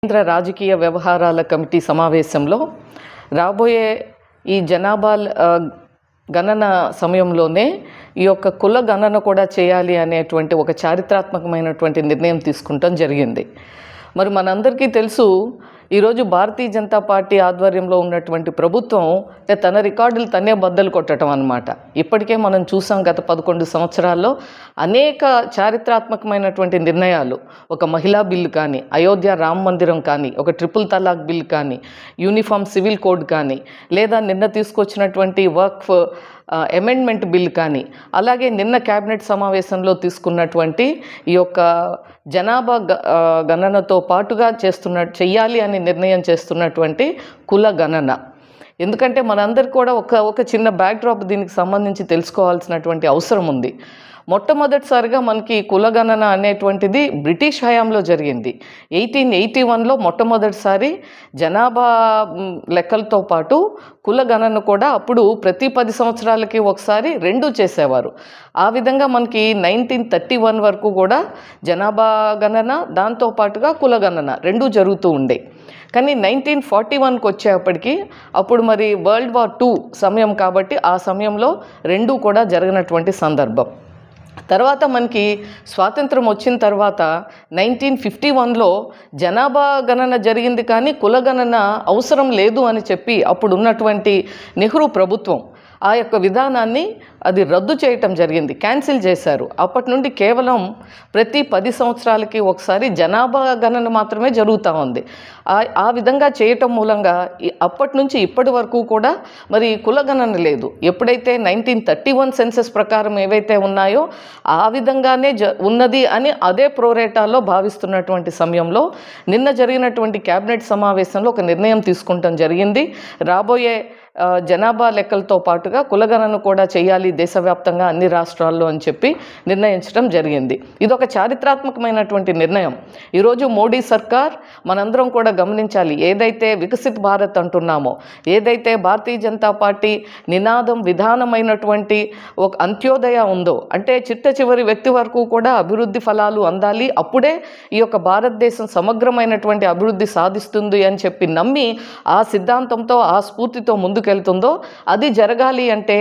కేంద్ర రాజకీయ వ్యవహారాల కమిటీ సమావేశంలో రాబోయే ఈ జనాభా గణన సమయంలోనే ఈ యొక్క కుల గణన కూడా చేయాలి అనేటువంటి ఒక చారిత్రాత్మకమైనటువంటి నిర్ణయం తీసుకుంటాం జరిగింది. మరి మనందరికీ తెలుసు, ఈరోజు భారతీయ జనతా పార్టీ ఆధ్వర్యంలో ఉన్నటువంటి ప్రభుత్వం తన రికార్డులు తనే బద్దలు కొట్టడం అన్నమాట. ఇప్పటికే మనం చూసాం గత 11 సంవత్సరాల్లో అనేక చారిత్రాత్మకమైనటువంటి నిర్ణయాలు. ఒక మహిళా బిల్లు కానీ, అయోధ్య రామ మందిరం కానీ, ఒక ట్రిపుల్ తలాక్ బిల్ కానీ, యూనిఫామ్ సివిల్ కోడ్ కానీ, లేదా నిన్న తీసుకొచ్చినటువంటి వక్ఫ్ అమెండ్మెంట్ బిల్ కానీ, అలాగే నిన్న క్యాబినెట్ సమావేశంలో తీసుకున్నటువంటి ఈ యొక్క జనాభా గణనతో పాటుగా చెయ్యాలి అని నిర్ణయం చేస్తున్నటువంటి కుల గణన. ఎందుకంటే మనందరికీ కూడా ఒక చిన్న బ్యాక్డ్రాప్ దీనికి సంబంధించి తెలుసుకోవాల్సినటువంటి అవసరం ఉంది. మొట్టమొదటిసారిగా మనకి కులగణన అనేటువంటిది బ్రిటిష్ హయాంలో జరిగింది. 1881లో మొట్టమొదటిసారి జనాభా లెక్కలతో పాటు కులగణన కూడా అప్పుడు ప్రతి 10 సంవత్సరాలకి ఒకసారి రెండూ చేసేవారు. ఆ విధంగా మనకి 1931 వరకు కూడా జనాభా గణన, దాంతోపాటుగా కులగణన రెండూ జరుగుతూ ఉండే. కానీ 1941కి వచ్చేప్పటికి అప్పుడు మరి వరల్డ్ వార్ II సమయం కాబట్టి ఆ సమయంలో రెండూ కూడా జరిగినటువంటి సందర్భం. తర్వాత మనకి స్వాతంత్రం వచ్చిన తర్వాత 1951లో జనాభా గణన జరిగింది, కానీ కులగణన అవసరం లేదు అని చెప్పి అప్పుడు ఉన్నటువంటి నెహ్రూ ప్రభుత్వం ఆ యొక్క విధానాన్ని అది రద్దు చేయటం జరిగింది, క్యాన్సిల్ చేశారు. అప్పటి నుండి కేవలం ప్రతి 10 సంవత్సరాలకి ఒకసారి జనాభా గణన మాత్రమే జరుగుతూ ఉంది. ఆ విధంగా చేయటం మూలంగా అప్పటి నుంచి ఇప్పటి వరకు కూడా మరి కులగణన లేదు. ఎప్పుడైతే 1931 సెన్సస్ ప్రకారం ఏవైతే ఉన్నాయో ఆ విధంగానే ఉన్నది అని అదే ప్రోరేటాలో భావిస్తున్నటువంటి సమయంలో నిన్న జరిగినటువంటి క్యాబినెట్ సమావేశంలో ఒక నిర్ణయం తీసుకుంటాం జరిగింది. రాబోయే జనాభా లెక్కలతో పాటుగా కులగణన కూడా చేయాలి దేశవ్యాప్తంగా అన్ని రాష్ట్రాల్లో అని చెప్పి నిర్ణయించడం జరిగింది. ఇది ఒక చారిత్రాత్మకమైనటువంటి నిర్ణయం. ఈరోజు మోడీ సర్కార్ మనందరం కూడా గమనించాలి, ఏదైతే వికసిత్ భారత్ అంటున్నామో, ఏదైతే భారతీయ జనతా పార్టీ నినాదం విధానమైనటువంటి ఒక అంత్యోదయ ఉందో, అంటే చిట్ట చివరి వ్యక్తి వరకు కూడా అభివృద్ధి ఫలాలు అందాలి, అప్పుడే ఈ యొక్క భారతదేశం సమగ్రమైనటువంటి అభివృద్ధి సాధిస్తుంది అని చెప్పి నమ్మి ఆ సిద్ధాంతంతో ఆ స్ఫూర్తితో ముందుకెళ్తుందో అది జరగాలి అంటే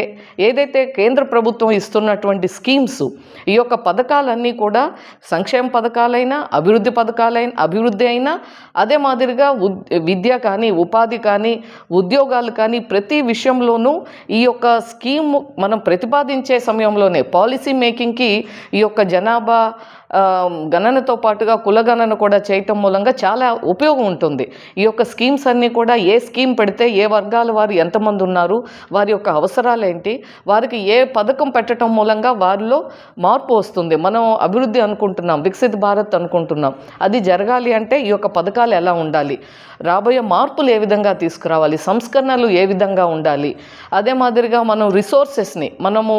ఏదైతే కేంద్ర ప్రభుత్వం ఇస్తున్నటువంటి స్కీమ్స్, ఈ యొక్క పథకాలన్నీ కూడా సంక్షేమ పథకాలైనా అభివృద్ధి అయినా అదే మాదిరిగా విద్య కానీ, ఉపాధి కానీ, ఉద్యోగాలు కానీ ప్రతి విషయంలోనూ ఈ యొక్క స్కీమ్ మనం ప్రతిపాదించే సమయంలోనే పాలసీ మేకింగ్కి ఈ యొక్క జనాభా గణనతో పాటుగా కులగణన కూడా చేయటం మూలంగా చాలా ఉపయోగం ఉంటుంది. ఈ యొక్క స్కీమ్స్ అన్నీ కూడా ఏ స్కీమ్ పెడితే ఏ వర్గాల వారు ఎంతమంది ఉన్నారు, వారి యొక్క అవసరాలు ఏంటి, వారికి ఏ పథకం పెట్టడం మూలంగా వారిలో మార్పు వస్తుంది. మనం అభివృద్ధి అనుకుంటున్నాం, వికసిత్ భారత్ అనుకుంటున్నాం, అది జరగాలి అంటే ఈ యొక్క పథకాలు ఎలా ఉండాలి, రాబోయే మార్పులు ఏ విధంగా తీసుకురావాలి, సంస్కరణలు ఏ విధంగా ఉండాలి, అదే మాదిరిగా మనం రిసోర్సెస్ని మనము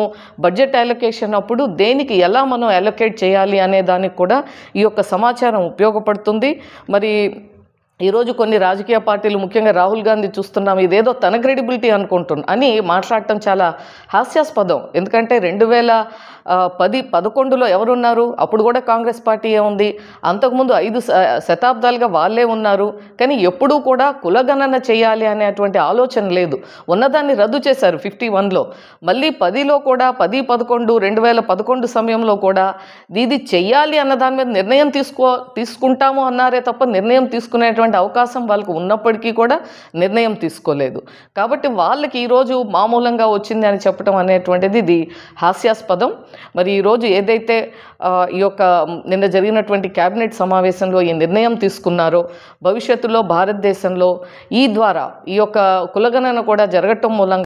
బడ్జెట్ అలొకేషన్ అప్పుడు దేనికి ఎలా మనం అలొకేట్ చేయాలి అనే దానికి కూడా ఈ యొక్క సమాచారం ఉపయోగపడుతుంది. మరి ఈరోజు కొన్ని రాజకీయ పార్టీలు, ముఖ్యంగా రాహుల్ గాంధీ చూస్తున్నాం, ఇదేదో తన క్రెడిబిలిటీ అని మాట్లాడటం చాలా హాస్యాస్పదం. ఎందుకంటే 2010-11లో ఎవరున్నారు? అప్పుడు కూడా కాంగ్రెస్ పార్టీయే ఉంది. అంతకుముందు 5 శతాబ్దాలుగా వాళ్ళే ఉన్నారు. కానీ ఎప్పుడూ కూడా కులగణన చేయాలి అనేటువంటి ఆలోచన లేదు. ఉన్నదాన్ని రద్దు చేశారు 51లో. మళ్ళీ 10లో కూడా 10-11 2011 సమయంలో కూడా ఇది చెయ్యాలి అన్న దాని మీద నిర్ణయం తీసుకుంటాము అన్నారే తప్ప నిర్ణయం తీసుకునేటువంటి అవకాశం వాళ్ళకు ఉన్నప్పటికీ కూడా నిర్ణయం తీసుకోలేదు. కాబట్టి వాళ్ళకి ఈరోజు మామూలంగా వచ్చింది అని చెప్పడం అనేటువంటిది ఇది హాస్యాస్పదం. మరి ఈరోజు ఏదైతే ఈ యొక్క నిన్న జరిగినటువంటి క్యాబినెట్ సమావేశంలో ఈ నిర్ణయం తీసుకున్నారో, భవిష్యత్తులో భారతదేశంలో ఈ ద్వారా ఈ యొక్క కులగణన కూడా జరగటం మూలంగా